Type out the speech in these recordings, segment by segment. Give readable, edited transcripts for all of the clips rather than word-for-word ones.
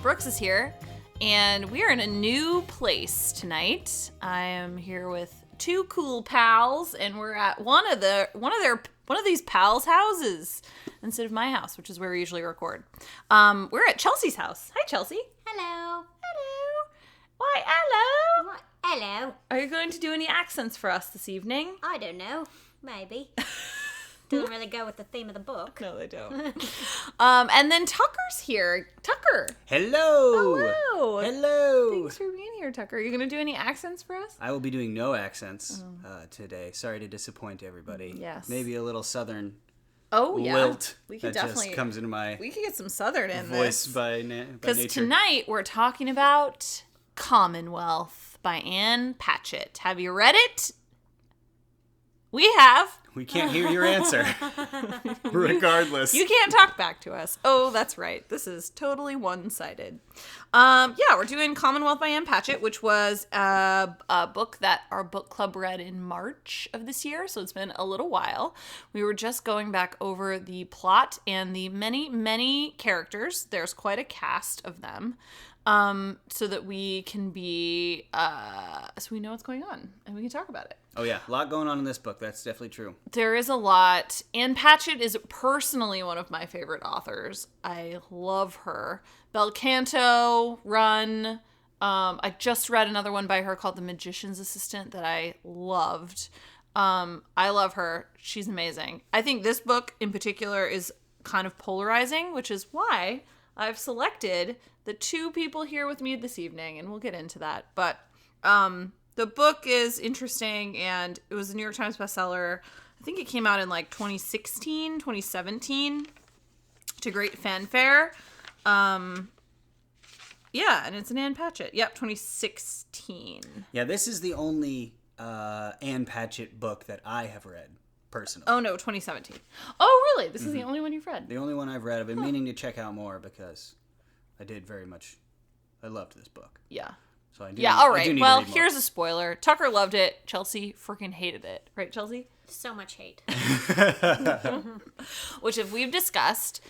Brookes is here, and we are in a new place tonight. I am here with two cool pals, and we're at one of these pals' houses instead of my house, which is where we usually record. We're at Chelsea's house. Hi, Chelsea. Hello. Hello. Why, hello. What? Hello. Are you going to do any accents for us this evening? I don't know. Maybe. Doesn't really go with the theme of the book. No, they don't. And then Tucker's here. Tucker. Hello. Hello. Hello. Thanks for being here, Tucker. Are you going to do any accents for us? I will be doing no accents today. Sorry to disappoint everybody. Yes. Maybe a little southern lilt. We could definitely just comes into my we could get some southern in voice this. by nature. Because tonight we're talking about Commonwealth by Ann Patchett. Have you read it? We have. We can't hear your answer. Regardless. You can't talk back to us. Oh, that's right. This is totally one-sided. We're doing Commonwealth by Ann Patchett, which was a book that our book club read in March of this year, so it's been a little while. We were just going back over the plot and the many, many characters. There's quite a cast of them. So that we can be, so we know what's going on and we can talk about it. Oh yeah, a lot going on in this book. That's definitely true. There is a lot. Ann Patchett is personally one of my favorite authors. I love her. Bel Canto, Run. I just read another one by her called The Magician's Assistant that I loved. I love her. She's amazing. I think this book in particular is kind of polarizing, which is why I've selected the two people here with me this evening, and we'll get into that. But the book is interesting, and it was a New York Times bestseller. I think it came out in like 2016, 2017 to great fanfare. And it's an Ann Patchett. Yep, 2016. Yeah, this is the only Ann Patchett book that I have read. Personally. Oh, no, 2017. Oh, really? This is the only one you've read? The only one I've read. I've been meaning to check out more because I loved this book. Yeah. So I do. Yeah, all right. I do need Well, to read more. here's a spoiler. Tucker loved it. Chelsea freaking hated it. Right, Chelsea? So much hate. Which, if we've discussed,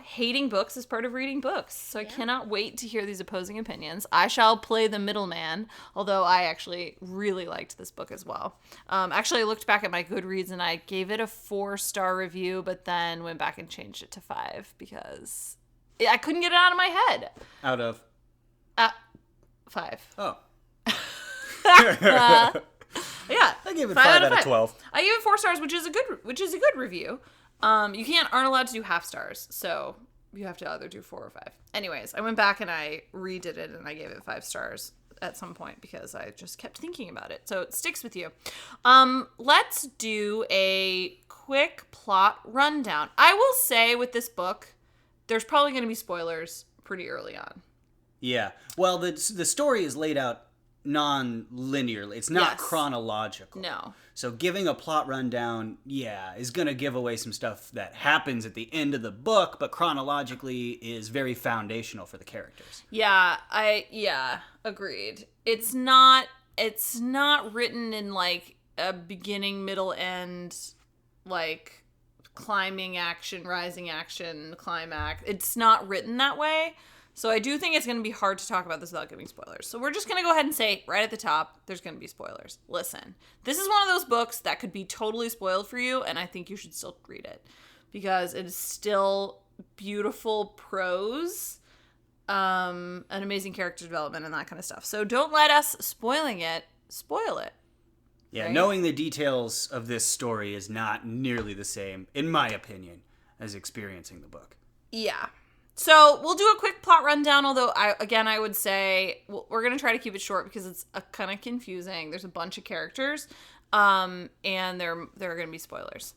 hating books is part of reading books. So I cannot wait to hear these opposing opinions. I shall play the middleman, although I actually really liked this book as well. Actually, I looked back at my Goodreads and I gave it a 4-star review, but then went back and changed it to 5 because I couldn't get it out of my head. Out of? 5. Oh. Yeah, I gave it 5 out of 12. I gave it 4 stars, which is a good review. You aren't allowed to do half stars, so you have to either do 4 or 5. Anyways, I went back and I redid it, and I gave it 5 stars at some point because I just kept thinking about it. So it sticks with you. Let's do a quick plot rundown. I will say with this book, there's probably going to be spoilers pretty early on. Yeah. Well, the story is laid out non-linearly. It's not chronological. No. So giving a plot rundown, is going to give away some stuff that happens at the end of the book, but chronologically is very foundational for the characters. Yeah, agreed. It's not written in like a beginning, middle, end, like climbing action, rising action, climax. It's not written that way. So I do think it's going to be hard to talk about this without giving spoilers. So we're just going to go ahead and say right at the top, there's going to be spoilers. Listen, this is one of those books that could be totally spoiled for you, and I think you should still read it because it is still beautiful prose, an amazing character development, and that kind of stuff. So don't let us spoil it. Yeah, right? Knowing the details of this story is not nearly the same, in my opinion, as experiencing the book. Yeah. So we'll do a quick plot rundown, although I would say we're going to try to keep it short because it's kind of confusing. There's a bunch of characters, and there are going to be spoilers.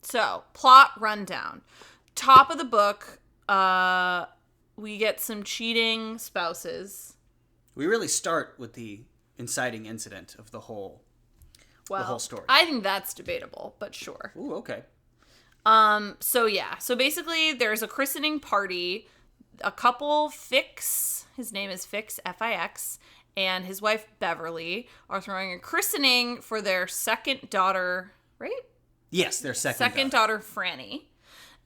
So plot rundown. Top of the book, we get some cheating spouses. We really start with the inciting incident of the whole story. I think that's debatable, but sure. Ooh, okay. So basically there's a christening party. A couple, his name is Fix, F-I-X, and his wife Beverly are throwing a christening for their second daughter, right? Yes, their second daughter, Franny.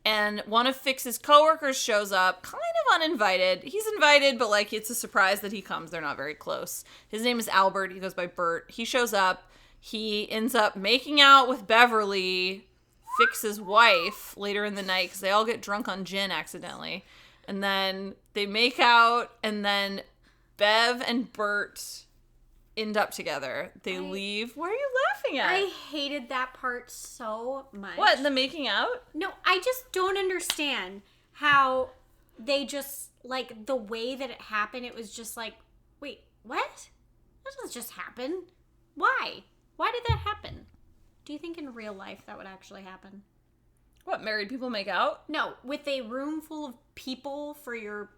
And one of Fix's coworkers shows up, kind of uninvited. He's invited, but like it's a surprise that he comes. They're not very close. His name is Albert. He goes by Bert. He shows up. He ends up making out with Beverly, Fix's wife, later in the night because they all get drunk on gin accidentally. And then they make out, and then Bev and Bert end up together. They leave. Why are you laughing at? I hated that part so much. What, the making out? No, I just don't understand how they just, like, the way that it happened, it was just like, wait, what? That doesn't just happen. Why? Why did that happen? Do you think in real life that would actually happen? What, married people make out? No, with a room full of people for your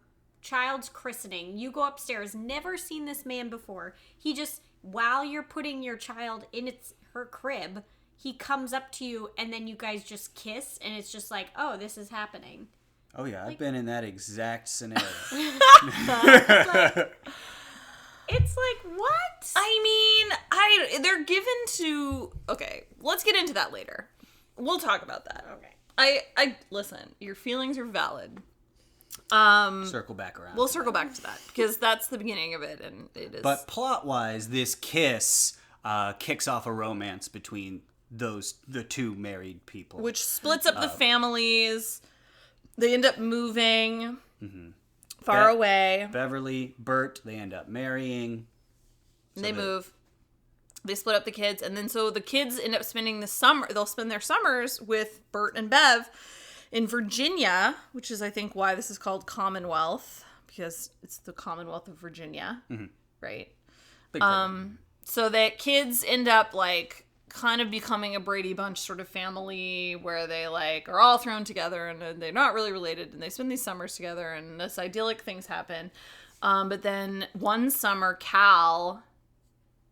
child's christening. You go upstairs, never seen this man before. He just, while you're putting your child in her crib, he comes up to you and then you guys just kiss and it's just like, oh, this is happening. Oh yeah, I've been in that exact scenario. It's like, what? I mean, they're given to... Okay, let's get into that later. We'll talk about that. Okay. I listen, your feelings are valid. Circle back around. We'll circle back to that because that's the beginning of it, and it is. But plot-wise, this kiss kicks off a romance between the two married people, which splits up the families. They end up moving far away. Beverly, Bert, they end up marrying. So they move. They split up the kids, and then so the kids end up spending the summer. They'll spend their summers with Bert and Bev in Virginia, which is, I think, why this is called Commonwealth, because it's the Commonwealth of Virginia, right? Big So that kids end up, like, kind of becoming a Brady Bunch sort of family where they, like, are all thrown together and they're not really related, and they spend these summers together, and this idyllic things happen. But then one summer, Cal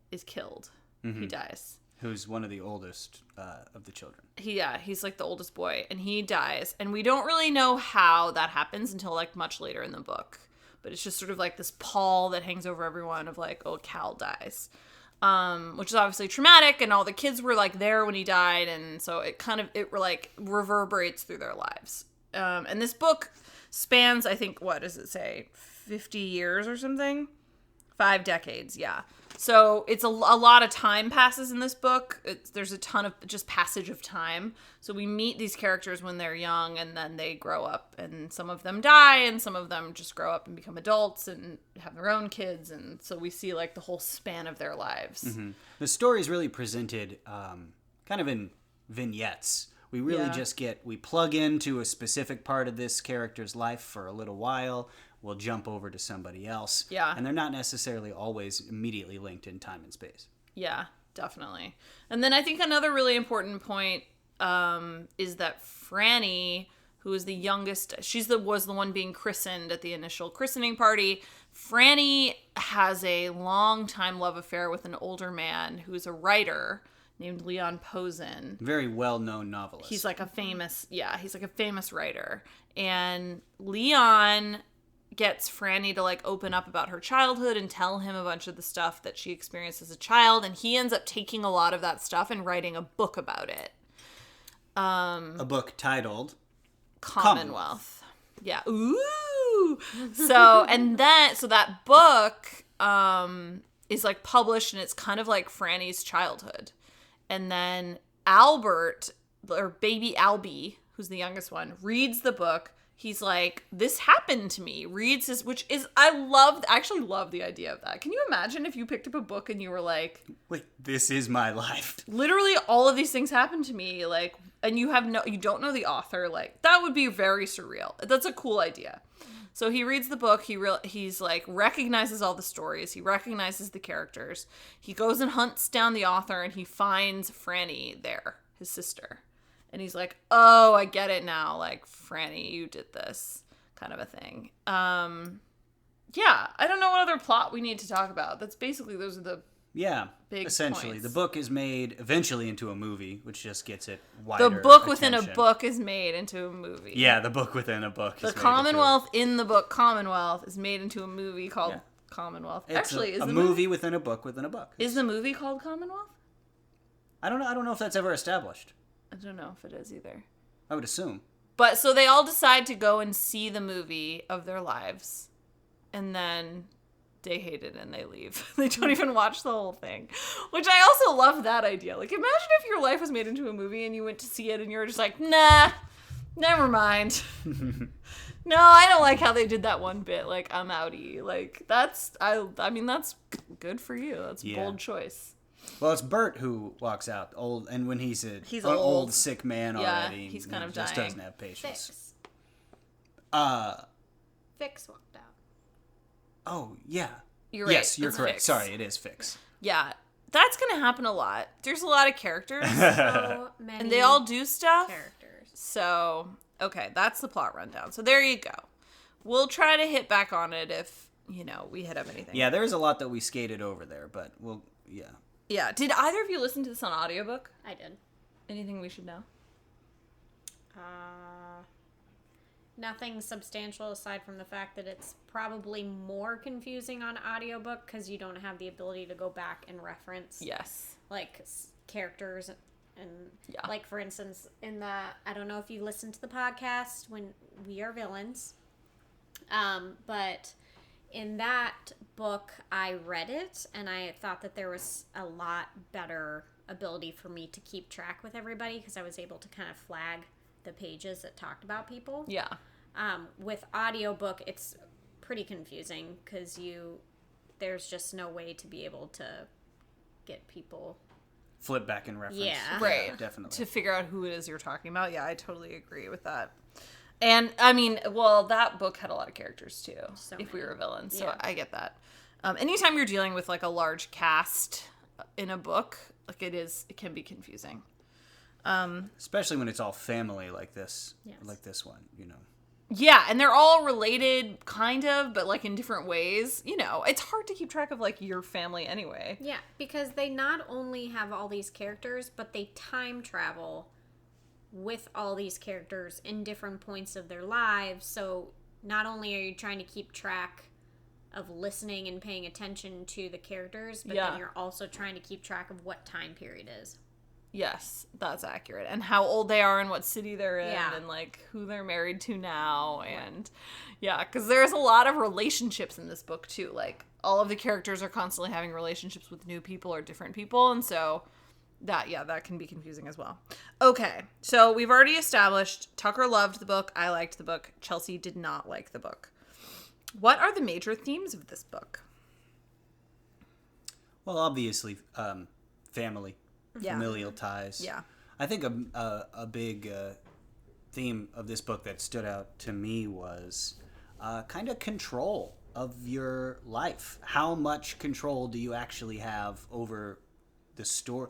is killed. He dies. Who's one of the oldest of the children. He's like the oldest boy, and he dies. And we don't really know how that happens until like much later in the book. But it's just sort of like this pall that hangs over everyone of like, oh, Cal dies. Which is obviously traumatic, and all the kids were like there when he died, and so it like reverberates through their lives. And this book spans, I think, what does it say, 50 years or something? 5 decades, yeah. So it's a lot of time passes in this book. There's a ton of just passage of time. So we meet these characters when they're young, and then they grow up, and some of them die, and some of them just grow up and become adults and have their own kids. And so we see like the whole span of their lives. The story is really presented kind of in vignettes. We really just we plug into a specific part of this character's life for a little while. We'll jump over to somebody else. Yeah. And they're not necessarily always immediately linked in time and space. Yeah, definitely. And then I think another really important point is that Franny, who is the youngest, was the one being christened at the initial christening party. Franny has a long-time love affair with an older man who's a writer named Leon Posen. Very well-known novelist. He's like a famous writer. And Leon gets Franny to like open up about her childhood and tell him a bunch of the stuff that she experienced as a child, and he ends up taking a lot of that stuff and writing a book about it. A book titled Commonwealth. Yeah. Ooh. So that book is like published, and it's kind of like Franny's childhood. And then Albert, or baby Albie, who's the youngest one, reads the book. He's like, this happened to me. Reads his, which is, I actually love the idea of that. Can you imagine if you picked up a book and you were like, wait, this is my life. Literally all of these things happened to me, like, and you don't know the author, like, that would be very surreal. That's a cool idea. So he reads the book, he's like, recognizes all the stories, he recognizes the characters. He goes and hunts down the author, and he finds Franny there, his sister. And he's like, oh, I get it now. Like, Franny, you did this kind of a thing. Yeah, I don't know what other plot we need to talk about. That's basically, those are the big essentially. points. The book is made eventually into a movie, which just gets it wider The book attention. within a book is made into a movie. Yeah, the book within a book. The Commonwealth in the book Commonwealth is made into a movie called Commonwealth. It's Actually, is a the movie within a book within a book. Is the movie called Commonwealth? I don't know if that's ever established. I don't know if it is either. I would assume. But so they all decide to go and see the movie of their lives. And then they hate it and they leave. They don't even watch the whole thing. Which I also love that idea. Like, imagine if your life was made into a movie and you went to see it and you were just like, nah, never mind. No, I don't like how they did that one bit. Like, I'm outie. Like, I mean, that's good for you. That's a bold choice. Well, it's Bert who walks out old, and when he's an old sick man already, he's kind of just dying. doesn't have patience. Fix walked out. Oh yeah. You're right. Yes, you're it's correct. Fix. Sorry, it is Fix. Yeah, that's gonna happen a lot. There's a lot of characters, So many and they all do stuff. characters. So okay, that's the plot rundown. So there you go. We'll try to hit back on it if we hit up anything. Yeah, there's a lot that we skated over there, but yeah. Yeah. Did either of you listen to this on audiobook? I did. Anything we should know? Nothing substantial aside from the fact that it's probably more confusing on audiobook because you don't have the ability to go back and reference Yes. like characters and Yeah. like for instance in the I don't know if you listened to the podcast when We Are Villains, but in that book I read it and I thought that there was a lot better ability for me to keep track with everybody because I was able to kind of flag the pages that talked about people. Yeah. With audiobook, it's pretty confusing because there's just no way to be able to get people. Flip back and reference. Yeah. Right. Definitely. To figure out who it is you're talking about. Yeah, I totally agree with that. And I mean, well, that book had a lot of characters too. So if we many. were villains, so Yeah. I get that. Anytime you're dealing with like a large cast in a book, like it can be confusing. Especially when it's all family like this, Yes. like this one, Yeah, and they're all related, kind of, but like in different ways. It's hard to keep track of like your family anyway. Yeah, because they not only have all these characters, but they time travel with all these characters in different points of their lives. So not only are you trying to keep track of listening and paying attention to the characters, but Yeah. then you're also trying to keep track of what time period is. Yes, that's accurate. And how old they are and what city they're in Yeah. and like who they're married to now. And yeah, because there's a lot of relationships in this book too. Like all of the characters are constantly having relationships with new people or different people. And so that can be confusing as well. Okay, so we've already established Tucker loved the book. I liked the book. Chelsea did not like the book. What are the major themes of this book? Well, obviously, family, Yeah. familial ties. Yeah. I think a big theme of this book that stood out to me was kind of control of your life. How much control do you actually have over the story?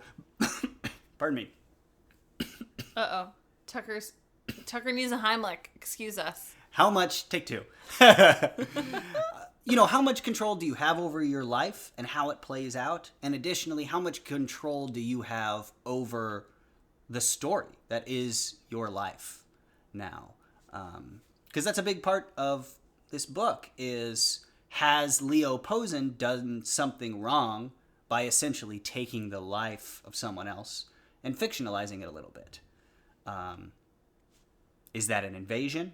Pardon me. Uh-oh. Tucker needs a Heimlich. Excuse us. How much? Take two. How much control do you have over your life and how it plays out? And additionally, how much control do you have over the story that is your life now? Because that's a big part of this book is, has Leo Posen done something wrong by essentially taking the life of someone else and fictionalizing it a little bit? Is that an invasion?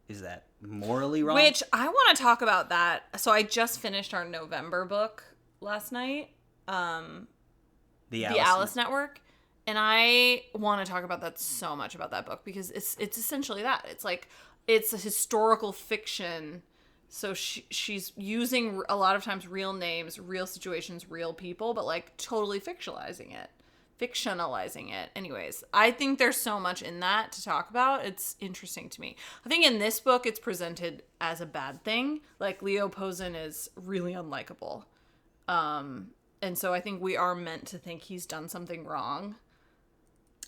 Is that morally wrong? Which I want to talk about that. So I just finished our November book last night, the Alice Network, and I want to talk about that so much about that book because it's essentially that. It's like it's a historical fiction. So she's using a lot of times real names, real situations, real people, but like totally fictionalizing it. Anyways, I think there's so much in that to talk about. It's interesting to me. I think in this book, it's presented as a bad thing. Like Leo Posen is really unlikable. And so I think we are meant to think he's done something wrong.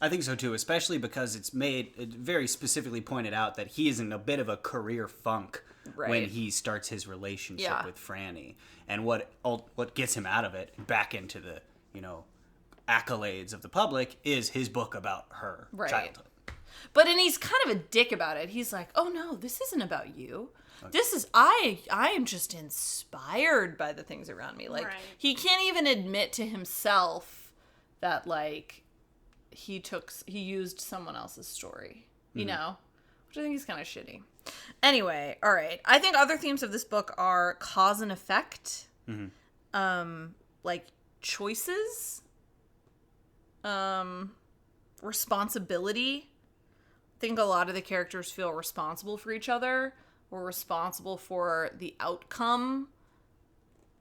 I think so too, especially because it very specifically pointed out that he is in a bit of a career funk when he starts his relationship with Franny. And what gets him out of it, back into the, accolades of the public, is his book about her childhood. But and he's kind of a dick about it. He's like, "Oh no, this isn't about you. Okay. This is I am just inspired by the things around me." Like he can't even admit to himself that like he used someone else's story, you know? which I think is kind of shitty. Anyway, all right. I think other themes of this book are cause and effect, like choices, responsibility. I think a lot of the characters feel responsible for each other, or responsible for the outcome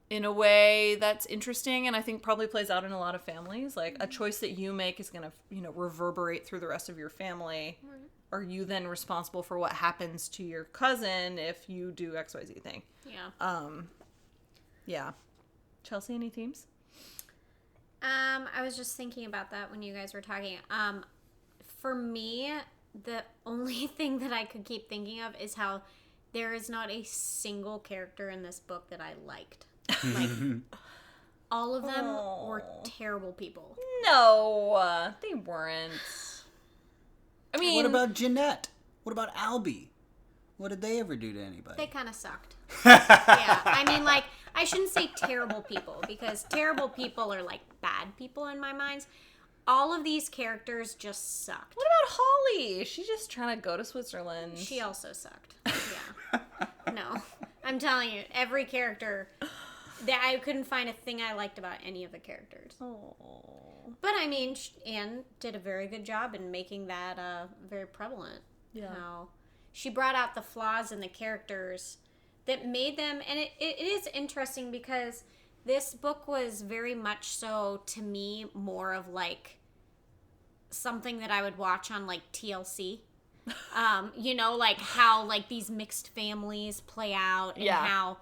in a way that's interesting, and I think probably plays out in a lot of families. Like, a choice that you make is going to, reverberate through the rest of your family. Right. Are you then responsible for what happens to your cousin if you do XYZ thing? Yeah. Yeah. Chelsea, any themes? I was just thinking about that when you guys were talking. For me, the only thing that I could keep thinking of is how there is not a single character in this book that I liked. Like, all of them were terrible people. No, they weren't. I mean... What about Jeanette? What about Albie? What did they ever do to anybody? They kind of sucked. Yeah, I mean, like, I shouldn't say terrible people, because terrible people are, like, bad people in my mind. All of these characters just sucked. What about Holly? She's just trying to go to Switzerland. She also sucked. Yeah. No. I'm telling you, every character... that I couldn't find a thing I liked about any of the characters. Oh. But, I mean, Anne did a very good job in making that very prevalent. Yeah. How she brought out the flaws in the characters that made them... And it is interesting because this book was very much so, to me, more of, like, something that I would watch on, like, TLC. Like, how, like, these mixed families play out and how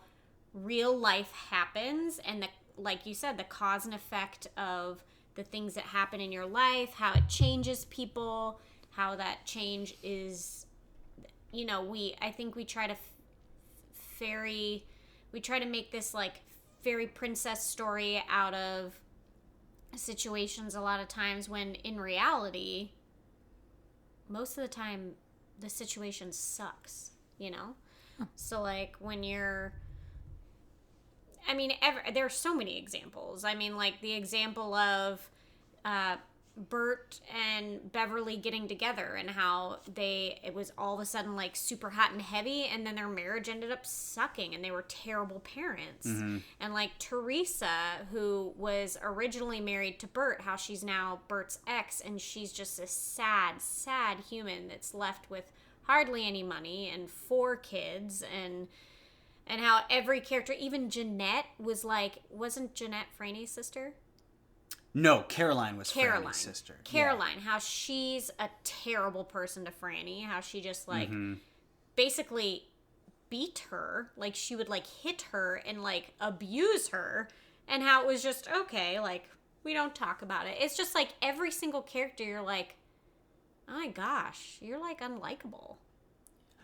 real life happens, and like you said, the cause and effect of the things that happen in your life, how it changes people, how that change is, I think we try to we try to make this like fairy princess story out of situations a lot of times, when in reality, most of the time the situation sucks, So like when you're, there are so many examples. I mean, like the example of Bert and Beverly getting together, and how it was all of a sudden like super hot and heavy, and then their marriage ended up sucking, and they were terrible parents. Mm-hmm. And like Teresa, who was originally married to Bert, how she's now Bert's ex, and she's just a sad, sad human that's left with hardly any money and 4 kids, and how every character, even Jeanette was like, wasn't Jeanette Franny's sister? No, Caroline was Franny's sister. Caroline, how she's a terrible person to Franny, how she just like basically beat her, like she would like hit her and like abuse her, and how it was just, okay, like we don't talk about it. It's just like every single character you're like, oh my gosh, you're like unlikable.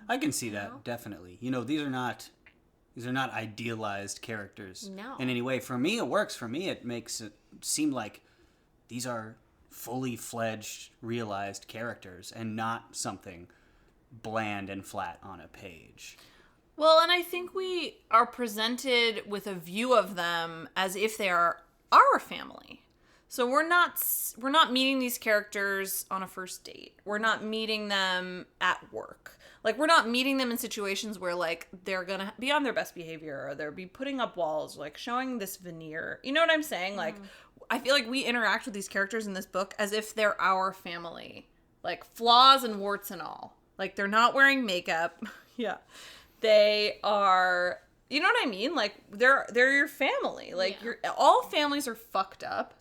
I can see that, definitely. These are not idealized characters in any way. For me, it works. For me, it makes it seem like these are fully fledged, realized characters and not something bland and flat on a page. Well, and I think we are presented with a view of them as if they are our family. So we're not meeting these characters on a first date. We're not meeting them at work. Like, we're not meeting them in situations where, like, they're going to be on their best behavior, or they'll be putting up walls, like, showing this veneer. You know what I'm saying? Like, I feel like we interact with these characters in this book as if they're our family. Like, flaws and warts and all. Like, they're not wearing makeup. Yeah. They are, you know what I mean? Like, they're your family. Like, all families are fucked up.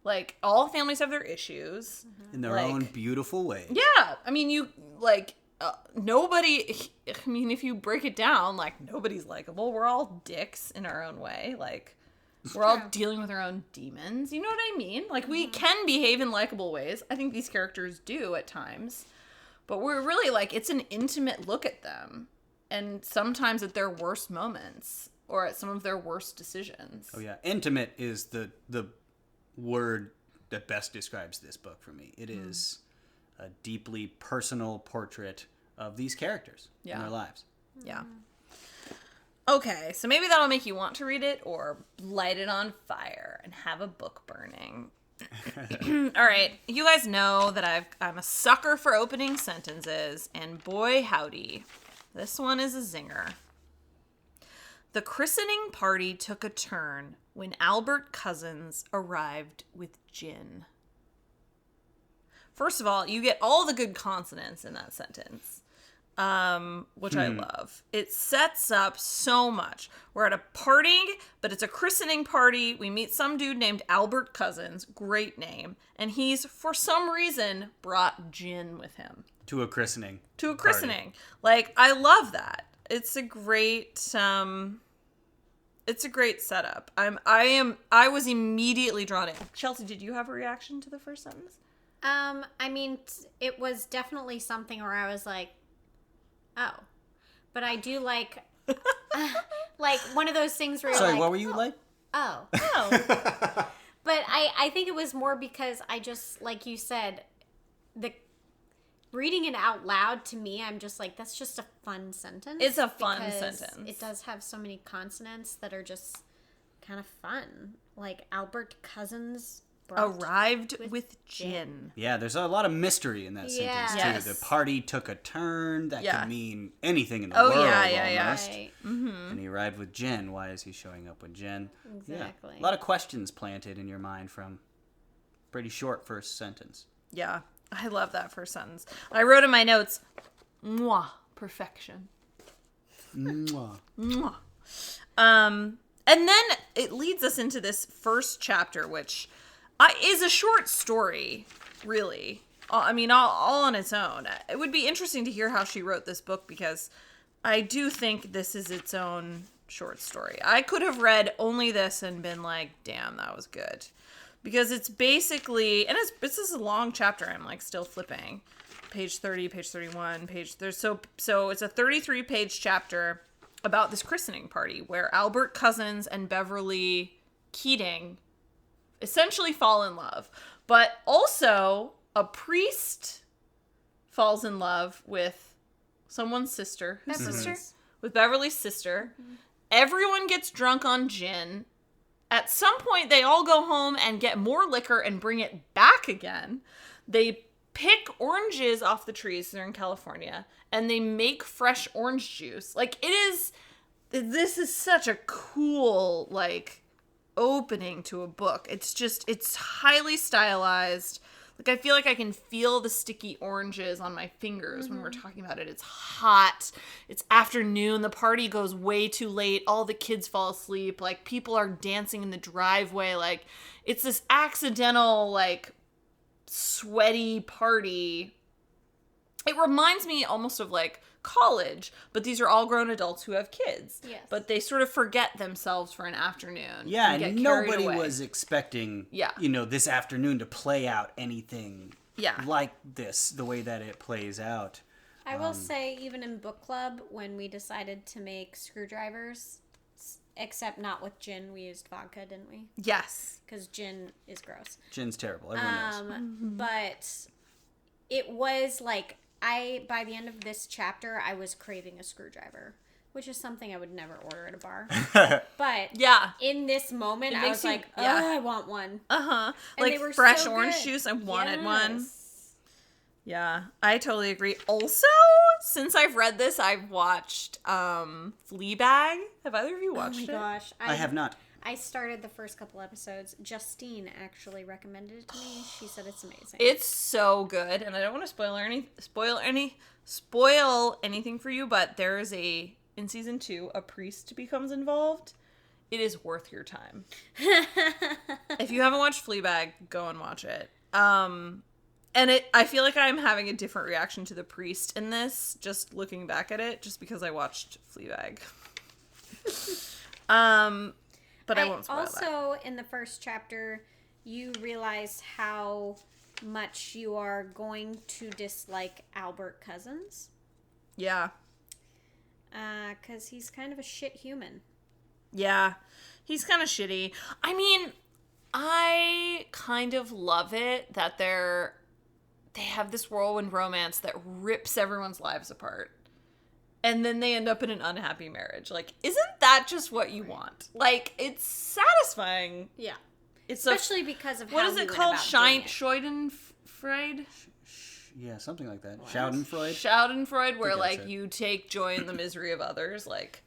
Like, all families have their issues. In their own beautiful way. Yeah. I mean, nobody, I mean, if you break it down, like, nobody's likable. We're all dicks in our own way. Like, we're all dealing with our own demons. You know what I mean? Like, we can behave in likable ways. I think these characters do at times. But we're really, like, it's an intimate look at them. And sometimes at their worst moments. Or at some of their worst decisions. Oh, yeah. Intimate is the word that best describes this book for me. It is a deeply personal portrait of these characters in their lives. Yeah. Okay, so maybe that'll make you want to read it, or light it on fire and have a book burning. All right. You guys know that I'm a sucker for opening sentences, and boy howdy, this one is a zinger. The christening party took a turn when Albert Cousins arrived with gin. First of all, you get all the good consonants in that sentence, which I love. It sets up so much. We're at a party, but it's a christening party. We meet some dude named Albert Cousins, great name, and he's, for some reason, brought gin with him. To a christening. Party. Like, I love that. It's a great setup. I was immediately drawn in. Chelsea, did you have a reaction to the first sentence? I mean, it was definitely something where I was like, oh. But I do like one of those things where you're Sorry, like, what were you like? oh. But I think it was more because I just, like you said, reading it out loud to me, I'm just like, that's just a fun sentence. It's a fun sentence. It does have so many consonants that are just kind of fun. Like Albert Cousins arrived with gin. Yeah, there's a lot of mystery in that sentence, too. Yes. The party took a turn. That could mean anything in the Oh, world, yeah. almost. Right. Mm-hmm. And he arrived with gin. Why is he showing up with gin? Exactly. Yeah. A lot of questions planted in your mind from pretty short first sentence. Yeah, I love that first sentence. I wrote in my notes, mwah, perfection. Mwah. Mwah. And then it leads us into this first chapter, which is a short story, really. I mean, all on its own. It would be interesting to hear how she wrote this book, because I do think this is its own short story. I could have read only this and been like, damn, that was good. Because it's basically, and this is a long chapter. I'm like still flipping. Page 30, page 31, so it's a 33-page chapter about this christening party where Albert Cousins and Beverly Keating essentially fall in love. But also a priest falls in love with someone's sister. Whose sister? With Beverly's sister. Mm-hmm. Everyone gets drunk on gin. At some point, they all go home and get more liquor and bring it back again. They pick oranges off the trees. They're in California. And they make fresh orange juice. Like, this is such a cool, like, opening to a book. It's highly stylized. Like, I feel like I can feel the sticky oranges on my fingers when we're talking about it. It's hot. It's afternoon. The party goes way too late. All the kids fall asleep. Like, people are dancing in the driveway. Like, it's this accidental, like, sweaty party. It reminds me almost of, like, college, but these are all grown adults who have kids. Yes. But they sort of forget themselves for an afternoon. Yeah, and and get carried nobody away. was expecting, Yeah. this afternoon to play out anything Yeah. like this, the way that it plays out. I will say, even in book club, when we decided to make screwdrivers, except not with gin, we used vodka, didn't we? Yes. Because gin is gross. Gin's terrible. Everyone knows. But it was like, by the end of this chapter, I was craving a screwdriver, which is something I would never order at a bar. But Yeah. in this moment, I was like, I want one. Uh-huh. And Like they were fresh so orange good. juice. I wanted one. Yes. Yeah, I totally agree. Also, since I've read this, I've watched Fleabag. Have either of you watched it? Oh my gosh. I have not. I started the first couple episodes. Justine actually recommended it to me. She said it's amazing. It's so good, and I don't want to spoil anything for you, but there is in season 2, a priest becomes involved. It is worth your time. If you haven't watched Fleabag, go and watch it. And I feel like I'm having a different reaction to the priest in this, just looking back at it, just because I watched Fleabag. But I won't spoil that. Also, in the first chapter, you realize how much you are going to dislike Albert Cousins. Yeah. Because he's kind of a shit human. Yeah. He's kind of shitty. I mean, I kind of love it that they have this whirlwind romance that rips everyone's lives apart. And then they end up in an unhappy marriage. Like, isn't that just what you want? Like, it's satisfying. Yeah. Especially because of what how is he it went called? about doing it. Schadenfreude? Yeah, something like that. Schadenfreude. Schadenfreude, where that's like it. you take joy in the misery of others. Like,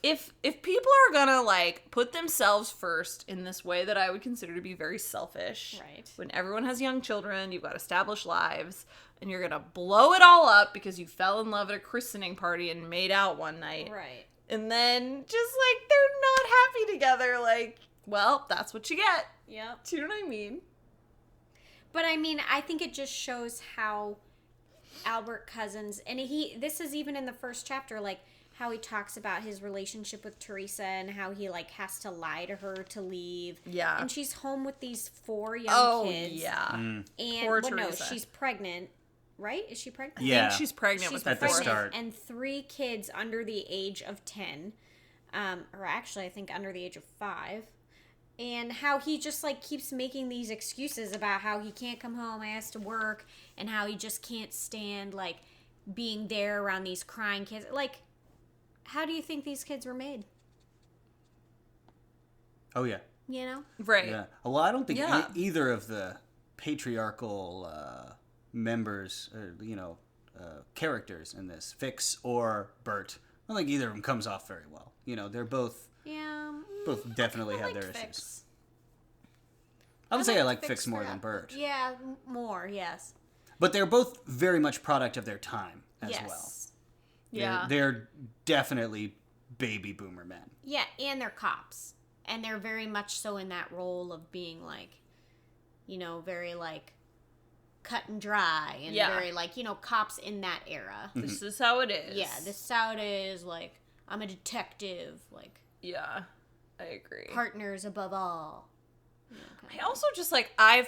if people are gonna like put themselves first in this way that I would consider to be very selfish, Right. when everyone has young children, you've got established lives, and you're gonna blow it all up because you fell in love at a christening party and made out one night, Right. and then just like they're not happy together. Like, well, that's what you get. Yep. Do you know what I mean? But I mean, I think it just shows how Albert Cousins, and this is even in the first chapter, like how he talks about his relationship with Teresa and how he like has to lie to her to leave. Yeah. And she's home with these 4 young kids. Yeah. And Poor no, Teresa. she's pregnant, right? Is she pregnant? Yeah. I think she's pregnant with She's the At the fourth. start. and 3 kids under the age of 10, or actually I think under the age of 5. And how he just like keeps making these excuses about how he can't come home, he has to work, and how he just can't stand like being there around these crying kids. Like, how do you think these kids were made? Oh yeah. You know? Right. Yeah. Well, I don't think Yeah. either of the patriarchal members, or characters in this, Fix or Bert, I don't think either of them comes off very well. They're both Yeah. definitely I have their liked issues. Fix. I would say I liked like Fix more for than that. Bert, Yeah, more, yes. but they're both very much product of their time as yes. well. Yeah. They're definitely baby boomer men. Yeah, and they're cops. And they're very much so in that role of being like, very like cut and dry and Yeah. very like, cops in that era. This is how it is. Yeah, this is how it is, like, I'm a detective, like, Yeah. I agree. partners above all. I also just like I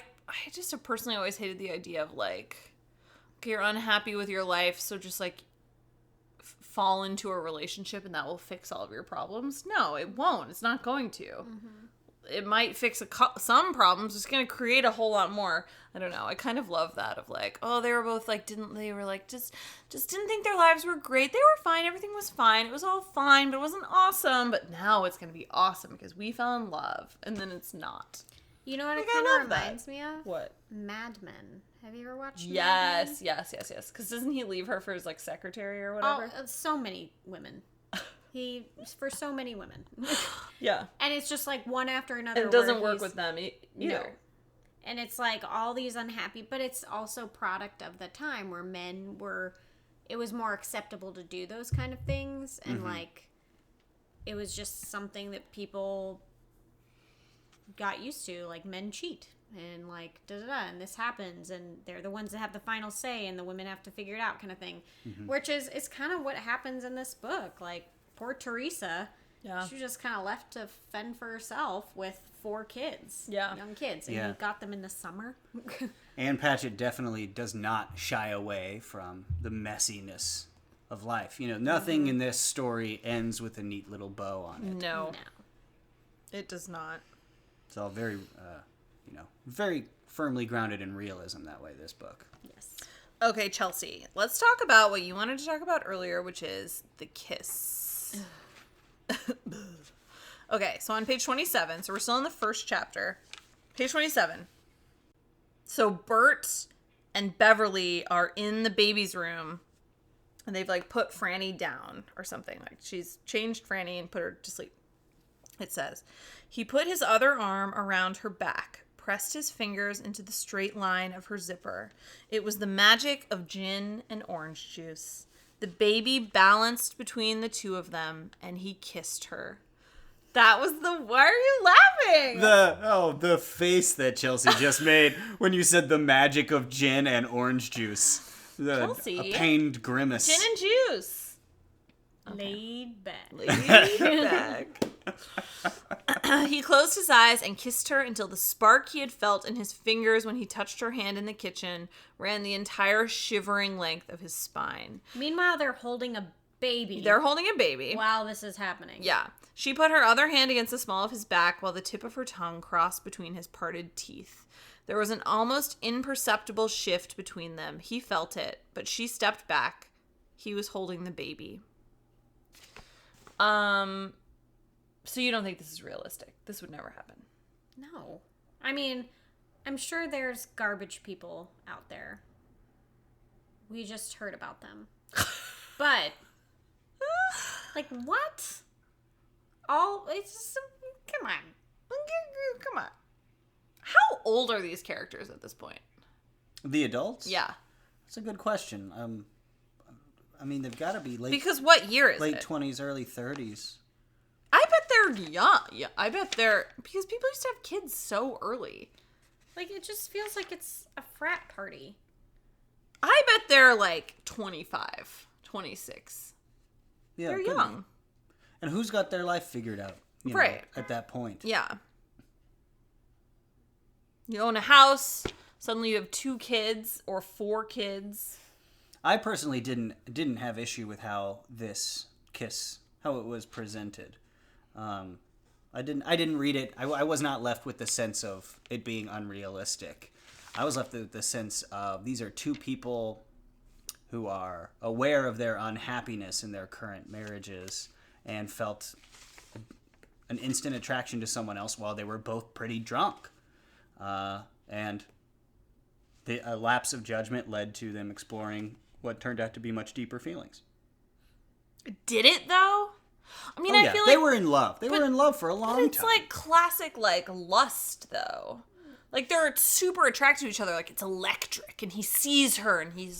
just have personally always hated the idea of like, okay, you're unhappy with your life, so just like fall into a relationship and that will fix all of your problems. No, it won't. It's not going to. Mm-hmm. It might fix some problems. It's going to create a whole lot more. I don't know. I kind of love that of like, oh, they were both like, just didn't think their lives were great. They were fine. Everything was fine. It was all fine, but it wasn't awesome. But now it's going to be awesome because we fell in love. And then it's not. You know what Like, it I kind love of that. reminds me of? What? Mad Men. Have you ever watched Mad Men? Yes. Because doesn't he leave her for his like secretary or whatever? Oh, so many women. For so many women. Yeah. And it's just like one after another. And doesn't where work he's- with them either. No. And it's like all these unhappy, but it's also product of the time where it was more acceptable to do those kind of things. And like, it was just something that people got used to. Like, men cheat and like, and this happens and they're the ones that have the final say and the women have to figure it out kind of thing. Which is kind of what happens in this book. Like, poor Teresa. Yeah. She was just kind of left to fend for herself with 4 kids. Yeah. Young kids. And Yeah. you got them in the summer. Ann Patchett definitely does not shy away from the messiness of life. Nothing in this story ends with a neat little bow on it. No, No. it does not. It's all very, very firmly grounded in realism that way, this book. Yes. Okay, Chelsea, let's talk about what you wanted to talk about earlier, which is the kiss. Okay, so on page 27, so we're still in the first chapter. Page 27. So Bert and Beverly are in the baby's room, and they've like put Franny down or something. Like she's changed Franny and put her to sleep. It says, he put his other arm around her back, pressed his fingers into the straight line of her zipper. It was the magic of gin and orange juice. The baby balanced between the two of them, and he kissed her. That was why are you laughing? The face that Chelsea just made when you said the magic of gin and orange juice. Chelsea. A pained grimace. Gin and juice. Laid back. Laid back. He closed his eyes and kissed her until the spark he had felt in his fingers when he touched her hand in the kitchen ran the entire shivering length of his spine. Meanwhile, they're holding a baby. They're holding a baby. While this is happening. Yeah. She put her other hand against the small of his back while the tip of her tongue crossed between his parted teeth. There was an almost imperceptible shift between them. He felt it, but she stepped back. He was holding the baby. So you don't think this is realistic? This would never happen? No. I mean, I'm sure there's garbage people out there. We just heard about them. But, like, what? It's just, come on. Come on. How old are these characters at this point? The adults? Yeah. That's a good question. I mean, they've got to be because what year is late it? 20s, early 30s. I bet they're young. Yeah, I bet they're... Because people used to have kids so early. Like, it just feels like it's a frat party. I bet they're, like, 25, 26. Yeah, They're could young. be. And who's got their life figured out? You know, Right. at that point. Yeah. You own a house. Suddenly you have 2 kids or 4 kids. I personally didn't have issue with how this kiss, how it was presented. I didn't read it. I was not left with the sense of it being unrealistic. I was left with the sense of these are 2 people who are aware of their unhappiness in their current marriages and felt an instant attraction to someone else while they were both pretty drunk. And a lapse of judgment led to them exploring what turned out to be much deeper feelings. Did it, though? I mean, Oh, I yeah. feel They like... were in love. They were in love for a long time. It's like classic, like, lust, though. Like, they're super attracted to each other. Like, it's electric. And he sees her, and he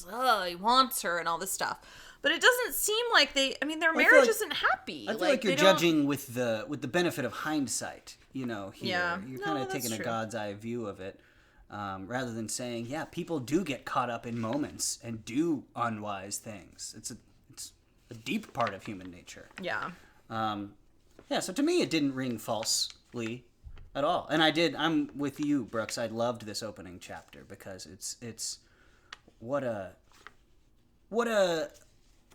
wants her, and all this stuff. But it doesn't seem like they... I mean, their marriage isn't happy. I feel like you're judging with the benefit of hindsight, you know, here. Yeah. You're No, kind of that's taking true. a God's eye view of it, rather than saying, yeah, people do get caught up in moments and do unwise things. It's a deep part of human nature. Yeah. Yeah, so to me, it didn't ring falsely at all. And I'm with you, Brooks. I loved this opening chapter because it's what a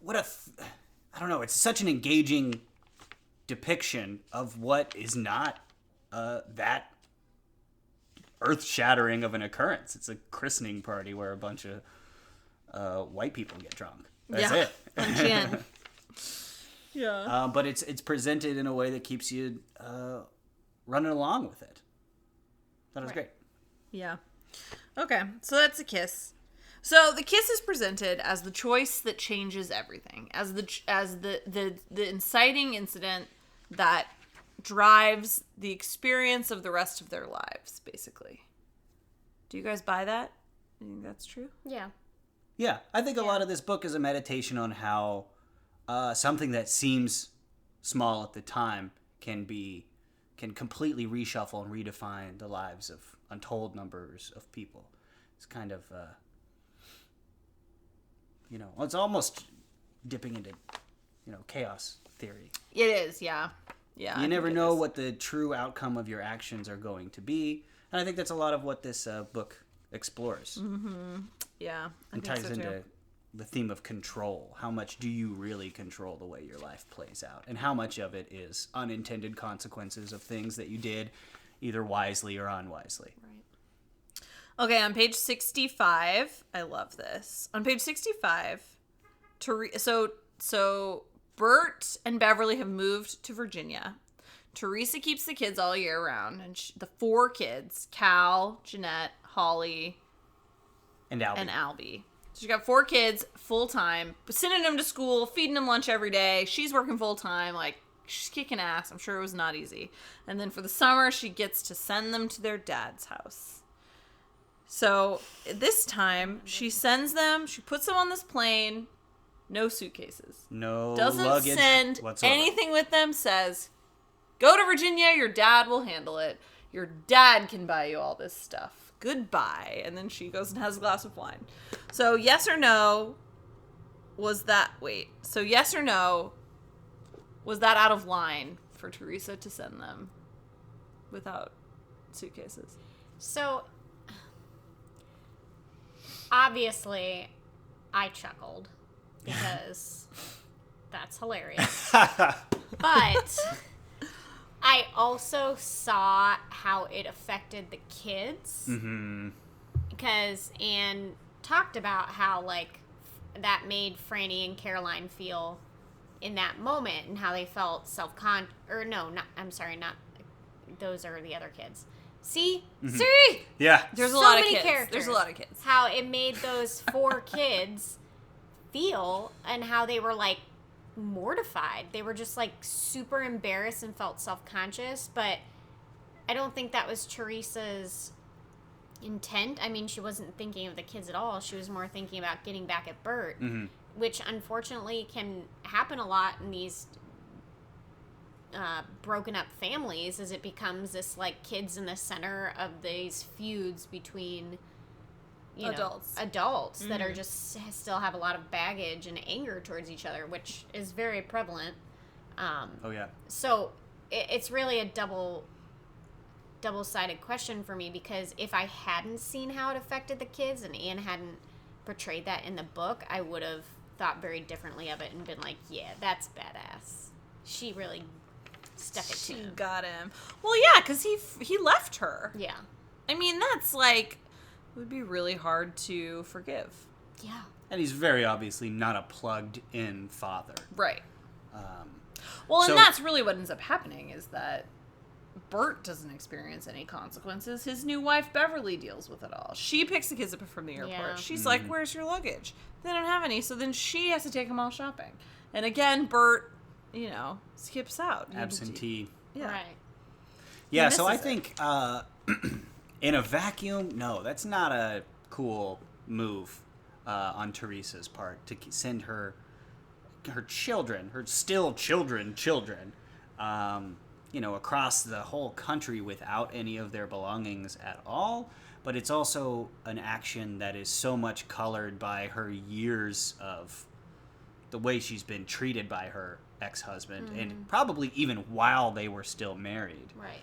I don't know, it's such an engaging depiction of what is not that earth-shattering of an occurrence. It's a christening party where a bunch of white people get drunk. That's it. Gin. Yeah. But it's presented in a way that keeps you running along with it. That was great. Yeah. Okay, so that's a kiss. So the kiss is presented as the choice that changes everything, as the inciting incident that drives the experience of the rest of their lives, basically. Do you guys buy that? You think that's true? Yeah. Yeah, I think a lot of this book is a meditation on how something that seems small at the time can completely reshuffle and redefine the lives of untold numbers of people. It's kind of, it's almost dipping into, chaos theory. It is, yeah. Yeah. You never know what the true outcome of your actions are going to be. And I think that's a lot of what this book explores. Mm-hmm. Yeah. And ties into the theme of control. How much do you really control the way your life plays out? And how much of it is unintended consequences of things that you did either wisely or unwisely? Right. Okay, on page 65, I love this. On page 65, so Bert and Beverly have moved to Virginia. Teresa keeps the kids all year round, and the 4 kids, Cal, Jeanette, Holly, And Albie. So she got 4 kids full-time, sending them to school, feeding them lunch every day. She's working full-time, like, she's kicking ass. I'm sure it was not easy. And then for the summer, she gets to send them to their dad's house. So this time, she sends them, she puts them on this plane, no suitcases. No Doesn't luggage send whatsoever. anything with them, says, go to Virginia, your dad will handle it. Your dad can buy you all this stuff. Goodbye. And then she goes and has a glass of wine. So yes or no, yes or no, was that out of line for Teresa to send them without suitcases? So, obviously, I chuckled because that's hilarious. But I also saw how it affected the kids. Mm-hmm. Because Anne talked about how, like, that made Franny and Caroline feel in that moment and how they felt those are the other kids. See? Mm-hmm. See? Yeah. There's a So lot of many kids. characters. There's a lot of kids. How it made those 4 kids feel and how they were like mortified. They were just like super embarrassed and felt self-conscious, but I don't think that was Teresa's intent. I mean, she wasn't thinking of the kids at all. She was more thinking about getting back at Bert, which unfortunately can happen a lot in these broken up families, as it becomes this like kids in the center of these feuds between adults that are just still have a lot of baggage and anger towards each other, which is very prevalent. So it's really a double-sided question for me, because if I hadn't seen how it affected the kids and Anne hadn't portrayed that in the book, I would have thought very differently of it and been like, yeah, that's badass. She really stuck it to him. She got him. Well, yeah, because he left her. Yeah. I mean, that's like, it would be really hard to forgive. Yeah. And he's very obviously not a plugged-in father. Right. Well, and that's really what ends up happening, is that Bert doesn't experience any consequences. His new wife, Beverly, deals with it all. She picks the kids up from the airport. Yeah. She's like, where's your luggage? They don't have any, so then she has to take them all shopping. And again, Bert, skips out. Absentee. Yeah. Right. Yeah, so I think in a vacuum, no, that's not a cool move on Teresa's part, to send her children, her still children, across the whole country without any of their belongings at all. But it's also an action that is so much colored by her years of the way she's been treated by her ex-husband, and probably even while they were still married. Right.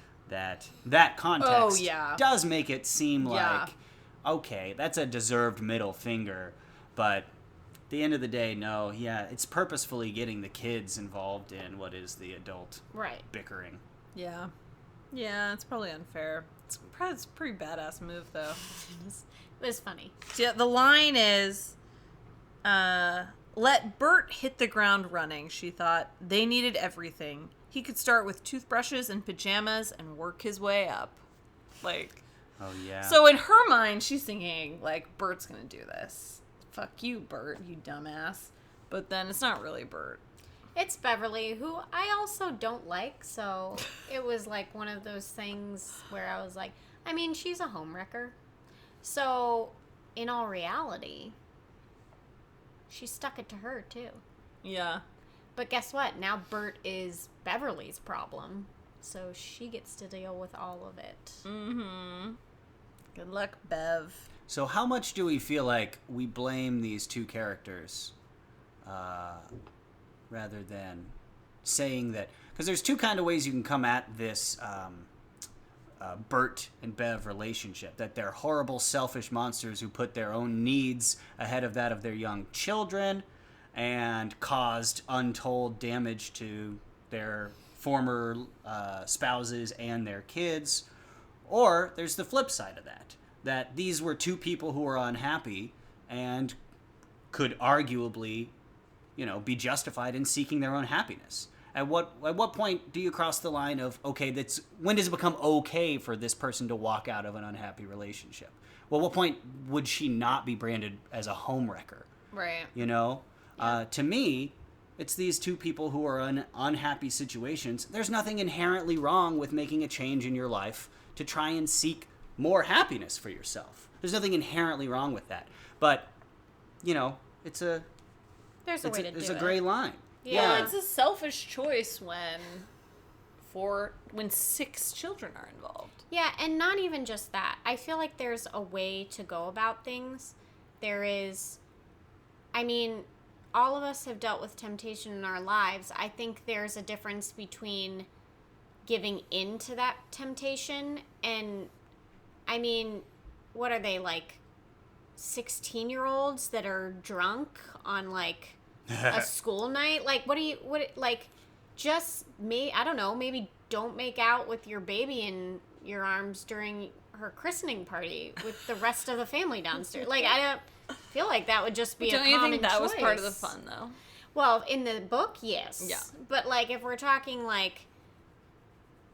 That context does make it seem like, okay, that's a deserved middle finger, but at the end of the day, no, it's purposefully getting the kids involved in what is the adult bickering. Yeah. Yeah, it's probably unfair. It's a pretty badass move, though. It was funny. So, yeah, the line is, let Bert hit the ground running, she thought. They needed everything. He could start with toothbrushes and pajamas and work his way up. Like... Oh, yeah. So in her mind, she's thinking, like, Bert's gonna do this. Fuck you, Bert, you dumbass. But then it's not really Bert. It's Beverly, who I also don't like, so it was like one of those things where I was like, I mean, she's a homewrecker. So, in all reality, she stuck it to her, too. Yeah. But guess what? Now Bert is Beverly's problem, so she gets to deal with all of it. Mm-hmm. Good luck, Bev. So how much do we feel like we blame these two characters rather than saying that... Because there's two kind of ways you can come at this Bert and Bev relationship. That they're horrible, selfish monsters who put their own needs ahead of that of their young children and caused untold damage to their former spouses and their kids. Or there's the flip side of that these were two people who were unhappy and could arguably, be justified in seeking their own happiness. At what point do you cross the line of, okay, when does it become okay for this person to walk out of an unhappy relationship? Well, what point would she not be branded as a homewrecker? Right. To me, it's these two people who are in unhappy situations. There's nothing inherently wrong with making a change in your life to try and seek more happiness for yourself. There's nothing inherently wrong with that. But, it's a gray line. Yeah, it's a selfish choice when 6 children are involved. Yeah, and not even just that. I feel like there's a way to go about things. There is, all of us have dealt with temptation in our lives. I think there's a difference between giving in to that temptation and, what are they, like 16-year-olds that are drunk on, like, a school night? Like, I don't know, maybe don't make out with your baby in your arms during her christening party with the rest of the family downstairs. Like, I don't feel like that would just be a common choice. Don't you think that was part of the fun, though? Well, in the book, yes. Yeah. But, like, if we're talking, like,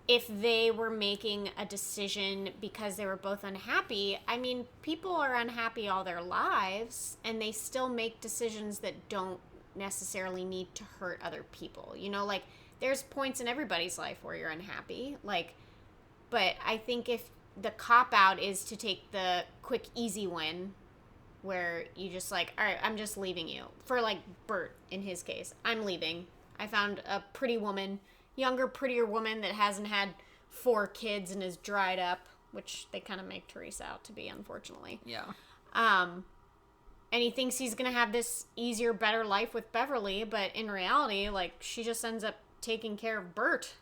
if they were making a decision because they were both unhappy, I mean, people are unhappy all their lives, and they still make decisions that don't necessarily need to hurt other people. You know, like, there's points in everybody's life where you're unhappy. Like, but I think if the cop-out is to take the quick, easy win, where you just like, all right, I'm just leaving you. For, like, Bert, in his case, I'm leaving. I found a pretty woman, younger, prettier woman that hasn't had 4 kids and is dried up, which they kind of make Teresa out to be, unfortunately. Yeah. And he thinks he's going to have this easier, better life with Beverly, but in reality, like, she just ends up taking care of Bert.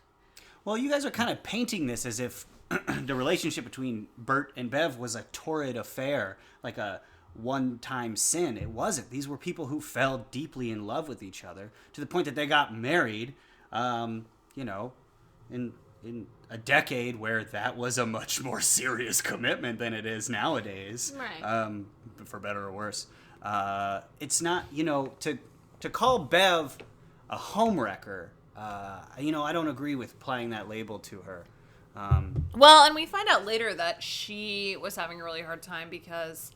Well, you guys are kind of painting this as if the relationship between Bert and Bev was a torrid affair, like a one-time sin. It wasn't. These were people who fell deeply in love with each other to the point that they got married, you know, in a decade where that was a much more serious commitment than it is nowadays. Right. For better or worse. It's not, you know, to call Bev a homewrecker, you know, I don't agree with applying that label to her. Well, and we find out later that she was having a really hard time because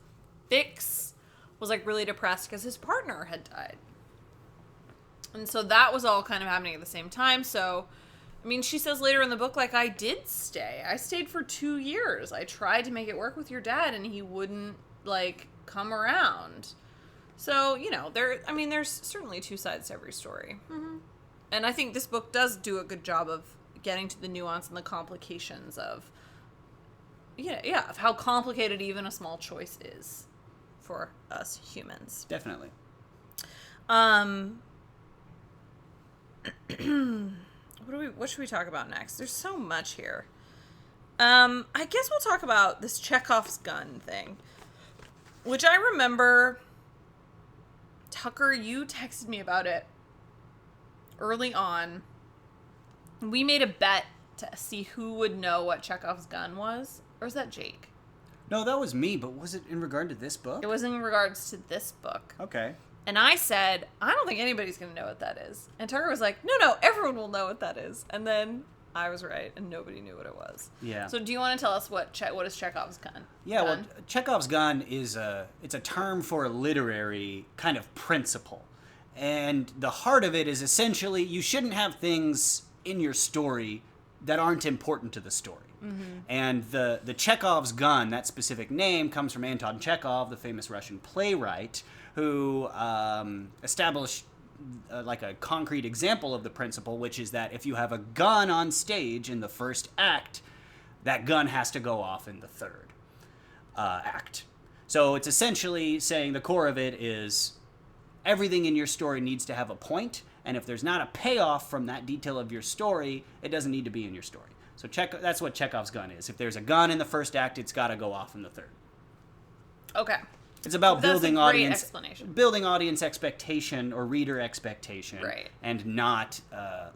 Fix was, like, really depressed because his partner had died. And so that was all kind of happening at the same time. So, I mean, she says later in the book, like, I did stay. I stayed for 2 years. I tried to make it work with your dad, and he wouldn't, like, come around. So, you know, there's certainly 2 sides to every story. Mm-hmm. And I think this book does do a good job of getting to the nuance and the complications of, of how complicated even a small choice is for us humans. Definitely. What should we talk about next? There's so much here. I guess we'll talk about this Chekhov's gun thing, which I remember, Tucker, you texted me about it early on. We made a bet to see who would know what Chekhov's gun was. Or was that Jake? No, that was me, but was it in regard to this book? It was in regards to this book. Okay. And I said, I don't think anybody's going to know what that is. And Tucker was like, no, everyone will know what that is. And then I was right, and nobody knew what it was. Yeah. So do you want to tell us what is Chekhov's gun? Yeah, well, Chekhov's gun is it's a term for a literary kind of principle. And the heart of it is essentially you shouldn't have things in your story that aren't important to the story. Mm-hmm. And the Chekhov's gun, that specific name, comes from Anton Chekhov, the famous Russian playwright, who established like a concrete example of the principle, which is that if you have a gun on stage in the first act, that gun has to go off in the third act. So it's essentially saying the core of it is everything in your story needs to have a point, and if there's not a payoff from that detail of your story, it doesn't need to be in your story. So that's what Chekhov's gun is. If there's a gun in the first act, it's got to go off in the third. Okay. It's about building audience expectation or reader expectation, right, and not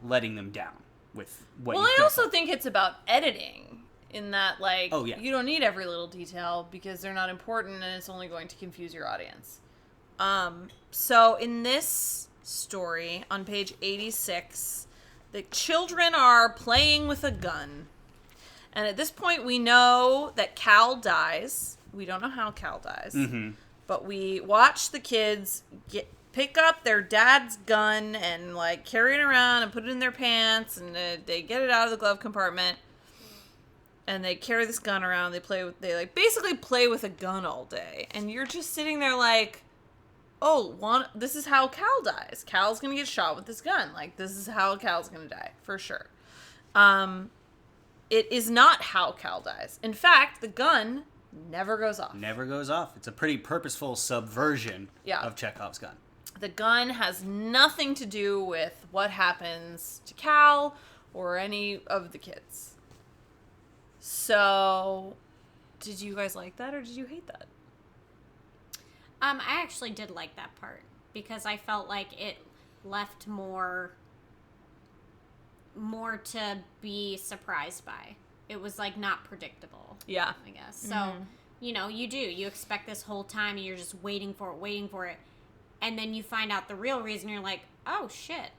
letting them down with what. Well, I also think it's about editing in that, like, you don't need every little detail because they're not important, and it's only going to confuse your audience. So in this story on page 86, the children are playing with a gun, and at this point we know that Cal dies. We don't know how Cal dies, but we watch the kids pick up their dad's gun and, like, carry it around and put it in their pants, and they get it out of the glove compartment, and they carry this gun around. They basically play with a gun all day, and you're just sitting there like, this is how Cal dies. Cal's gonna get shot with this gun. Like, this is how Cal's gonna die for sure. It is not how Cal dies. In fact, the gun never goes off. Never goes off. It's a pretty purposeful subversion of Chekhov's gun. The gun has nothing to do with what happens to Cal or any of the kids. So, did you guys like that or did you hate that? I actually did like that part because I felt like it left more to be surprised by. It was, like, not predictable. Yeah. I guess. So, you expect this whole time and you're just waiting for it. And then you find out the real reason. You're like, oh, shit.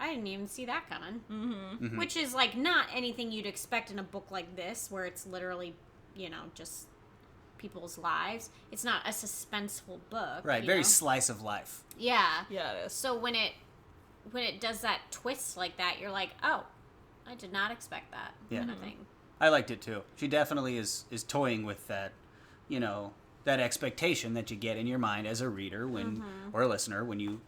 I didn't even see that coming. Mm-hmm. Which is, like, not anything you'd expect in a book like this, where it's literally, just people's lives. It's not a suspenseful book. Right, very slice of life. Yeah. Yeah, it is. So when it does that twist like that, you're like, oh, I did not expect that kind of thing. I liked it too. She definitely is toying with that, that expectation that you get in your mind as a reader or a listener when you